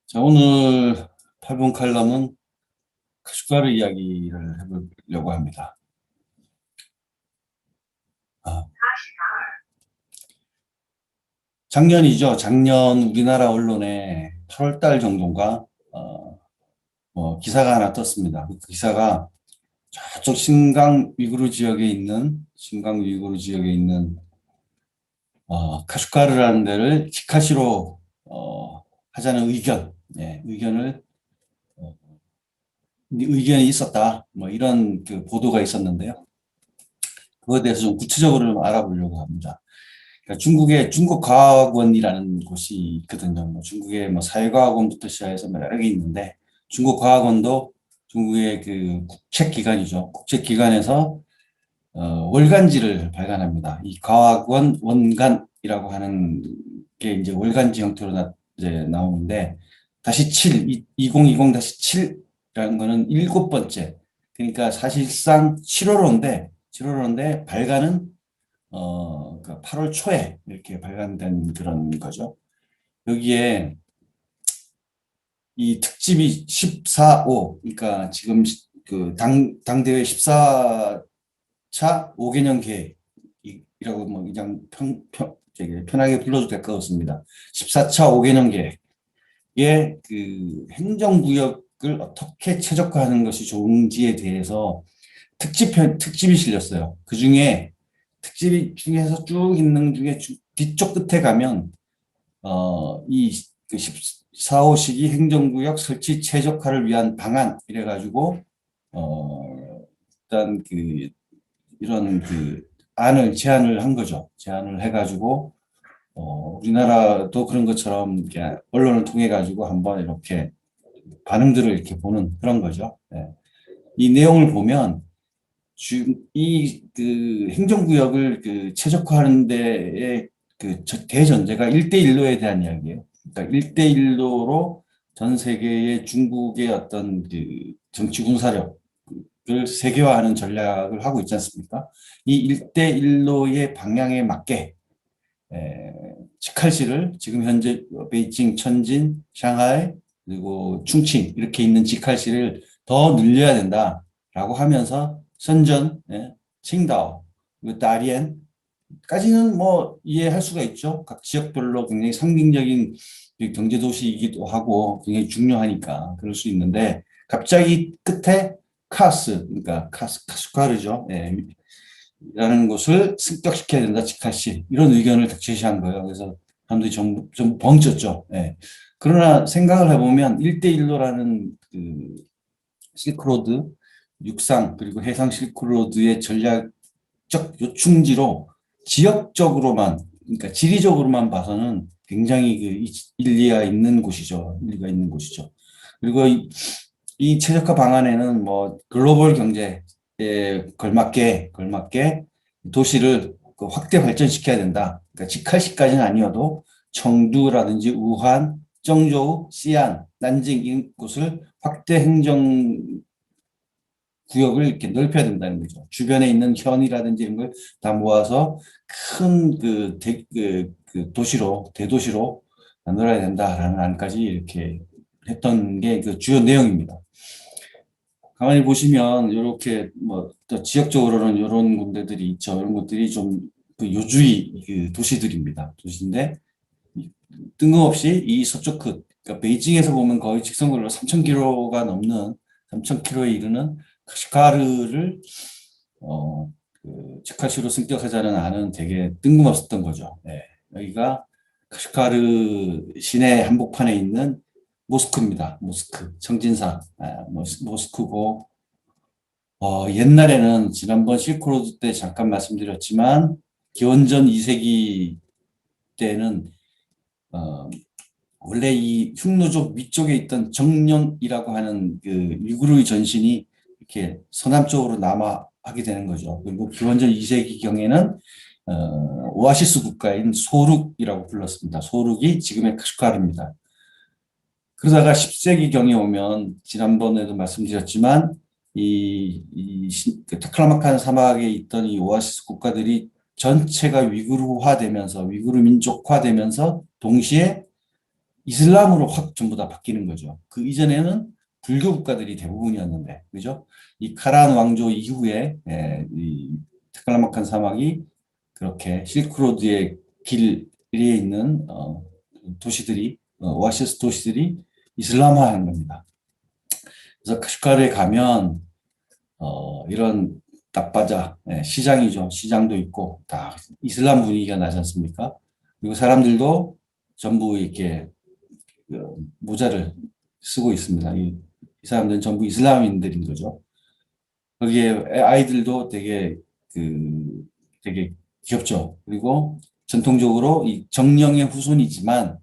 자, 오늘 8번 칼럼은 카슈가르 이야기를 해보려고 합니다. 아, 작년이죠. 작년 우리나라 언론에 8월 달 정도인가, 기사가 하나 떴습니다. 그 기사가 저쪽 신강 위구르 지역에 있는, 카슈가르라는 데를 치카시로, 하자는 의견을, 어, 의견이 있었다. 뭐 이런 그 보도가 있었는데요. 그거에 대해서 좀 구체적으로 좀 알아보려고 합니다. 그러니까 중국의 중국과학원이라는 곳이 있거든요. 뭐 중국의 뭐 사회과학원부터 시작해서 뭐 여러 개 있는데 중국과학원도 중국의 그 국책기관이죠. 국책기관에서 월간지를 발간합니다. 이 과학원 원간이라고 하는 게 이제 월간지 형태로 이제 나오는데 다시 7, 2020-7이라는 거는 일곱 번째. 그러니까 사실상 7월호인데 발간은 그 8월 초에 이렇게 발간된 그런 거죠. 여기에 이 특집이 14호, 그러니까 지금 그 당대회 14차 5개년 계획이라고 뭐 그냥 편하게 불러도 될 것 같습니다. 14차 5개년 계획의 그 행정구역을 어떻게 최적화하는 것이 좋은지에 대해서 특집이 실렸어요. 그 중에 특집 중에서 쭉 있는 중에 뒤쪽 끝에 가면 이그 14호 시기 행정구역 설치 최적화를 위한 방안 이래가지고 일단 그 이런 그 제안을 한 거죠. 제안을 해가지고 우리나라도 그런 것처럼 이렇게 언론을 통해 가지고 한번 이렇게 반응들을 이렇게 보는 그런 거죠. 네. 이 내용을 보면 이 행정구역을 그 최적화하는 데에 그 대전제가 1대1로에 대한 이야기예요. 그러니까 1대1로로 전 세계의 중국의 어떤 그 정치 군사력을 세계화하는 전략을 하고 있지 않습니까? 이 1대1로의 방향에 맞게 직할시를 지금 현재 베이징, 천진, 샹하이 그리고 충칭 이렇게 있는 직할시를 더 늘려야 된다라고 하면서 선전, 칭다오, 그리고 다리엔까지는 뭐 이해할 수가 있죠. 각 지역별로 굉장히 상징적인 경제 도시이기도 하고 굉장히 중요하니까 그럴 수 있는데 갑자기 끝에 그러니까 카스카르죠. 라는 것을 습격시켜야 된다, 직할시. 이런 의견을 제시한 거예요. 그래서 사람들이 좀 벙쪘죠. 예. 그러나 생각을 해보면 1대1로라는 그 실크로드, 육상, 그리고 해상 실크로드의 전략적 요충지로 지역적으로만, 그러니까 지리적으로만 봐서는 굉장히 그 일리가 있는 곳이죠. 일리가 있는 곳이죠. 그리고 이 최적화 방안에는 뭐 글로벌 경제에 걸맞게 도시를 그 확대 발전시켜야 된다. 그러니까 직할시까지는 아니어도 청두라든지 우한, 정저우, 시안, 난징 이 곳을 확대 행정 구역을 이렇게 넓혀야 된다는 거죠. 주변에 있는 현이라든지 이런 걸 다 모아서 큰 대도시로 만들어야 된다라는 안까지 이렇게 했던 게 그 주요 내용입니다. 가만히 보시면 이렇게 뭐 또 지역적으로는 이런 군데들이 있죠. 이런 것들이 좀 그 요주의 그 도시들입니다. 도시인데 뜬금없이 이 서쪽 그러니까 베이징에서 보면 거의 직선거리로 3,000km가 넘는 3,000km에 이르는 카시가르를 치카시로 승격하자는 안은 되게 뜬금없었던 거죠. 네. 여기가 카시가르 시내 한복판에 있는 모스크입니다. 모스크, 청진사, 모스크고, 옛날에는 지난번 실크로드 때 잠깐 말씀드렸지만, 기원전 2세기 때는, 어, 원래 이 흉노족 위쪽에 있던 정령이라고 하는 그 위구르의 전신이 이렇게 서남쪽으로 남하하게 되는 거죠. 그리고 기원전 2세기경에는 오아시스 국가인 소룩이라고 불렀습니다. 소룩이 지금의 카슈가르입니다. 그러다가 10세기경에 오면 지난번에도 말씀드렸지만 그 타클라마칸 사막에 있던 이 오아시스 국가들이 전체가 위구르화되면서 위구르 민족화되면서 동시에 이슬람으로 확 전부 다 바뀌는 거죠. 그 이전에는 불교 국가들이 대부분이었는데, 그죠? 이 카란 왕조 이후에 이 타클라마칸 사막이 그렇게 실크로드의 길에 있는 도시들이 오아시스 도시들이 이슬람화한 겁니다. 그래서 카슈가르에 가면 이런 딱바자 시장이죠. 시장도 있고 다 이슬람 분위기가 나지 않습니까? 그리고 사람들도 전부 이렇게 모자를 쓰고 있습니다. 이 사람들은 전부 이슬람인들인 거죠. 거기에 아이들도 되게 귀엽죠. 그리고 전통적으로 이 정령의 후손이지만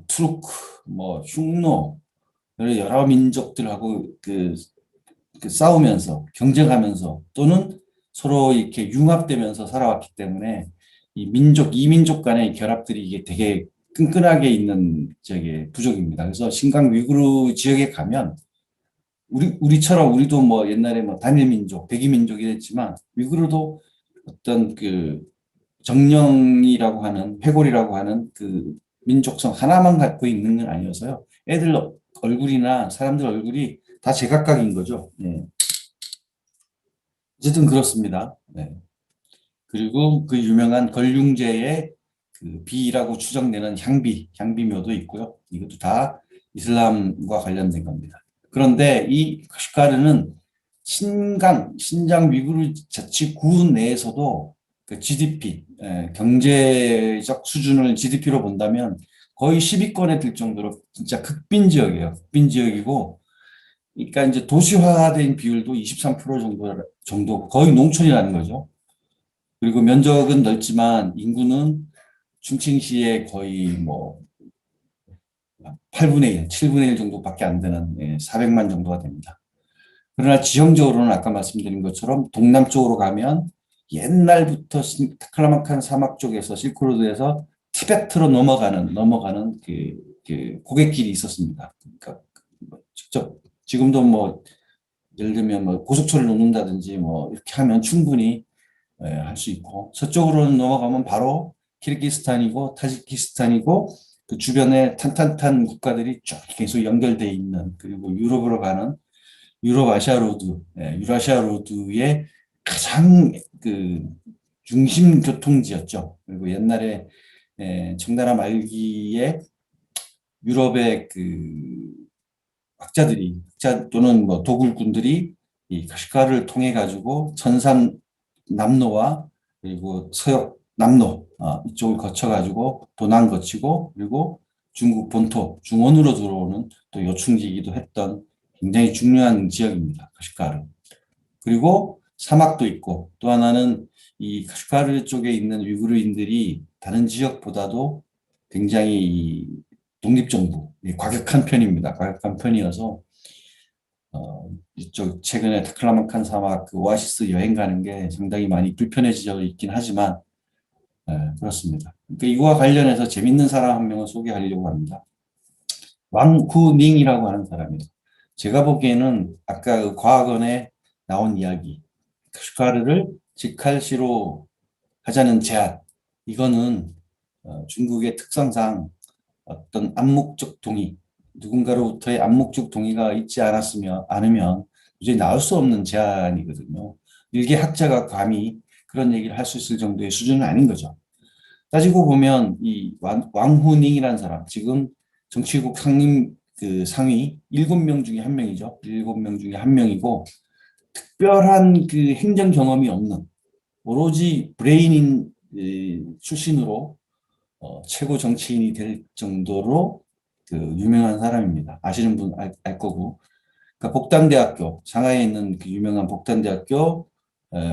투르크, 뭐 흉노 여러 민족들하고 그 싸우면서 경쟁하면서 또는 서로 이렇게 융합되면서 살아왔기 때문에 이민족 간의 결합들이 이게 되게 끈끈하게 있는 부족입니다. 그래서 신강 위구르 지역에 가면 우리처럼 우리도 뭐 옛날에 뭐 단일 민족, 백이 민족이 됐지만 위구르도 어떤 그 정령이라고 하는 회골이라고 하는 그 민족성 하나만 갖고 있는 건 아니어서요. 애들 얼굴이나 사람들 얼굴이 다 제각각인 거죠. 네. 어쨌든 그렇습니다. 네. 그리고 그 유명한 걸륭제의 그 비라고 추정되는 향비묘도 있고요. 이것도 다 이슬람과 관련된 겁니다. 그런데 이 카슈가르는 신장 위구르 자치구 내에서도 그 GDP, 경제적 수준을 GDP로 본다면 거의 10위권에 들 정도로 진짜 극빈 지역이에요. 극빈 지역이고, 그러니까 이제 도시화된 비율도 23% 정도 거의 농촌이라는 거죠. 그리고 면적은 넓지만 인구는 충칭시의 거의 뭐 8분의 1, 7분의 1 정도밖에 안 되는 400만 정도가 됩니다. 그러나 지형적으로는 아까 말씀드린 것처럼 동남쪽으로 가면 옛날부터 타클라마칸 사막 쪽에서 실크로드에서 티베트로 넘어가는 그 고갯길이 있었습니다. 그러니까 뭐 직접 지금도 뭐 예를 들면 뭐 고속철을 놓는다든지 뭐 이렇게 하면 충분히 할 수 있고 서쪽으로 넘어가면 바로 키르기스탄이고 타지키스탄이고 그 주변에 탄탄탄 국가들이 쭉 계속 연결돼 있는 그리고 유럽으로 가는 유라시아 로드의 가장 그 중심 교통지였죠. 그리고 옛날에 청나라 말기에 유럽의 그 학자 또는 뭐 도굴꾼들이 이 카시카를 통해 가지고 천산 남로와 그리고 서역 남로 이쪽을 거쳐 가지고 도난 거치고 그리고 중국 본토 중원으로 들어오는 또 요충지이기도 했던 굉장히 중요한 지역입니다. 카시카르. 그리고 사막도 있고 또 하나는 이 카시카르 쪽에 있는 위구르인들이 다른 지역보다도 굉장히 독립정부, 과격한 편입니다. 과격한 편이어서 이쪽 최근에 타클라마칸 사막 그 오아시스 여행 가는 게 상당히 많이 불편해져 있긴 하지만 그렇습니다. 그러니까 이거와 관련해서 재밌는 사람 한 명을 소개하려고 합니다. 왕후닝이라고 하는 사람이에요. 제가 보기에는 아까 그 과학원에 나온 이야기, 슈카르를 직할시로 하자는 제안, 이거는 중국의 특성상 어떤 암묵적 동의, 누군가로부터의 암묵적 동의가 있지 않으면 도저히 나올 수 없는 제안이거든요. 일개 학자가 감히 그런 얘기를 할 수 있을 정도의 수준은 아닌 거죠. 따지고 보면 이 왕후닝이라는 사람, 지금 정치국 상위 7명 중에 한 명이죠. 7명 중에 한 명이고 특별한 그 행정 경험이 없는 오로지 브레인인 출신으로 최고 정치인이 될 정도로 그 유명한 사람입니다. 아시는 분 알 거고. 그러니까 복단대학교, 상하이에 있는 그 유명한 복단대학교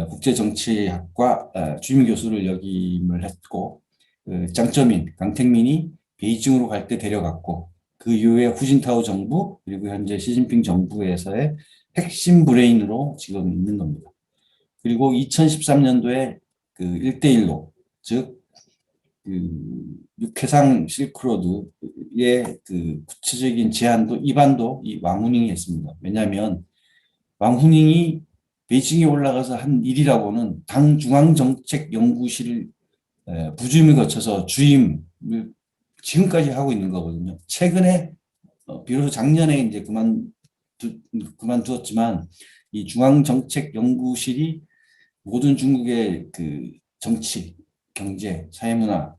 국제정치학과 주임 교수를 역임을 했고, 그 장쩌민, 강택민이 베이징으로 갈 때 데려갔고, 그 이후에 후진타오 정부, 그리고 현재 시진핑 정부에서의 핵심 브레인으로 지금 있는 겁니다. 그리고 2013년도에 그 1대1로, 즉, 그 육해상 실크로드의 그 구체적인 제안도 입안도 이 왕후닝이 했습니다. 왜냐하면 왕후닝이 베이징에 올라가서 한 일이라고는 당 중앙정책연구실 부주임을 거쳐서 주임을 지금까지 하고 있는 거거든요. 최근에 비로소 작년에 이제 그만두었지만 이 중앙정책연구실이 모든 중국의 그 정치, 경제, 사회문화,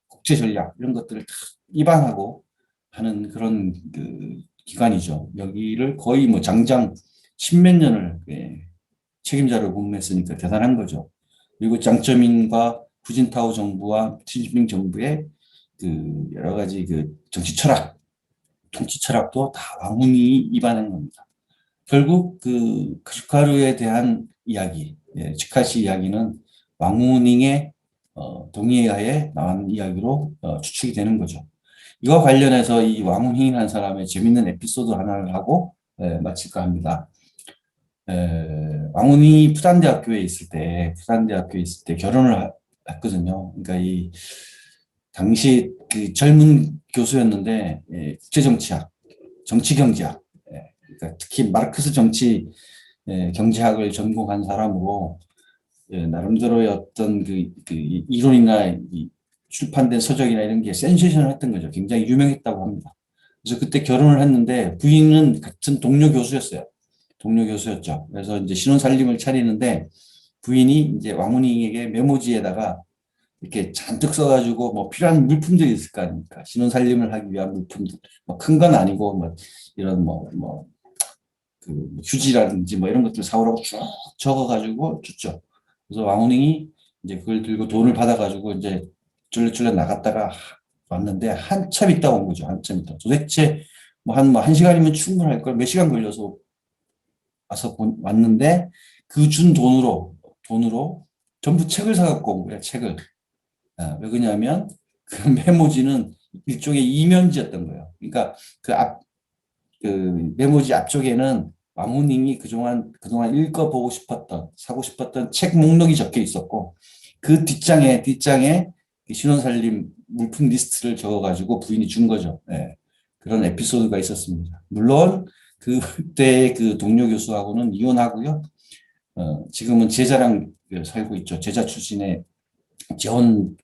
국제 전략 이런 것들을 다 입안하고 하는 그런 그 기관이죠. 여기를 거의 뭐 장장 십몇 년을 책임자로 근무했으니까 대단한 거죠. 그리고 장쩌민과 후진타오 정부와 시진핑 정부의 그 여러 가지 그 정치 철학, 정치 철학도 다 왕훈이 입안한 겁니다. 결국 그 카슈카루에 대한 이야기, 치카시 이야기는 왕후닝의 동의하에 나온 이야기로 추측이 되는 거죠. 이와 관련해서 이 왕후닝이라는 사람의 재밌는 에피소드 하나를 하고 마칠까 합니다. 왕훈이 푸산대학교에 있을 때 결혼을 했거든요. 그러니까 이 당시 그 젊은 교수였는데 국제정치학, 정치경제학, 그러니까 특히 마르크스 정치 경제학을 전공한 사람으로 나름대로의 어떤 그 이론이나 이 출판된 서적이나 이런 게 센세이션했던 거죠. 굉장히 유명했다고 합니다. 그래서 그때 결혼을 했는데 부인은 같은 동료 교수였어요. 동료 교수였죠. 그래서 이제 신혼살림을 차리는데 부인이 이제 왕훈이에게 메모지에다가 이렇게 잔뜩 써가지고 뭐 필요한 물품들이 있을 거 아닙니까? 신혼살림을 하기 위한 물품들. 뭐 큰 건 아니고 뭐 이런 그 휴지라든지 뭐 이런 것들 사오라고 쭉 적어가지고 줬죠. 그래서 왕훈이 이제 그걸 들고 돈을 받아가지고 이제 쫄래쫄래 나갔다가 왔는데 한참 있다 온 거죠. 한참 있다. 도대체 한 시간이면 충분할 걸 몇 시간 걸려서 왔는데 그 준 돈으로 전부 책을 사갖고 온 거야. 책을. 왜 그러냐면 그 메모지는 일종의 이면지였던 거예요. 그러니까 그 메모지 앞쪽에는 왕후님이 그동안 읽어보고 싶었던, 사고 싶었던 책 목록이 적혀 있었고, 그 뒷장에 신혼살림 물품 리스트를 적어가지고 부인이 준 거죠. 네. 그런 에피소드가 있었습니다. 물론, 그때 그 동료 교수하고는 이혼하고요. 지금은 제자랑 살고 있죠. 제자 출신의 재혼을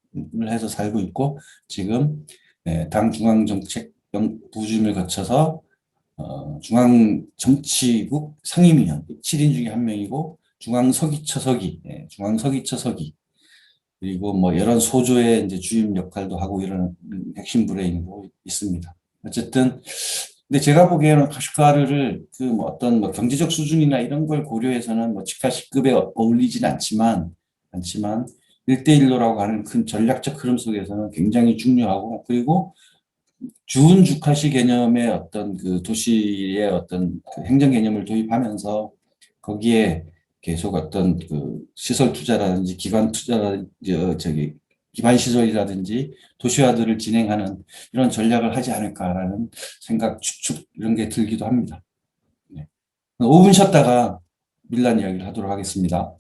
해서 살고 있고, 지금 당 중앙정책 부준을 거쳐서 중앙정치국 상임위원 7인 중에 한 명이고 중앙서기처서기 그리고 뭐 여러 소조의 이제 주임 역할도 하고 이런 핵심 브레인으로 있습니다. 어쨌든 근데 제가 보기에는 카슈카르를 그뭐 어떤 뭐 경제적 수준이나 이런 걸 고려해서는 뭐 치카시급에 어울리진 않지만 1대1로라고 하는 큰 전략적 흐름 속에서는 굉장히 중요하고 그리고 주운주카시 개념의 어떤 그 도시의 어떤 그 행정 개념을 도입하면서 거기에 계속 어떤 그 시설 투자라든지 기관 투자라든지 기반 시설이라든지 도시화들을 진행하는 이런 전략을 하지 않을까라는 생각, 추측 이런 게 들기도 합니다. 네. 5분 쉬었다가 밀란 이야기를 하도록 하겠습니다.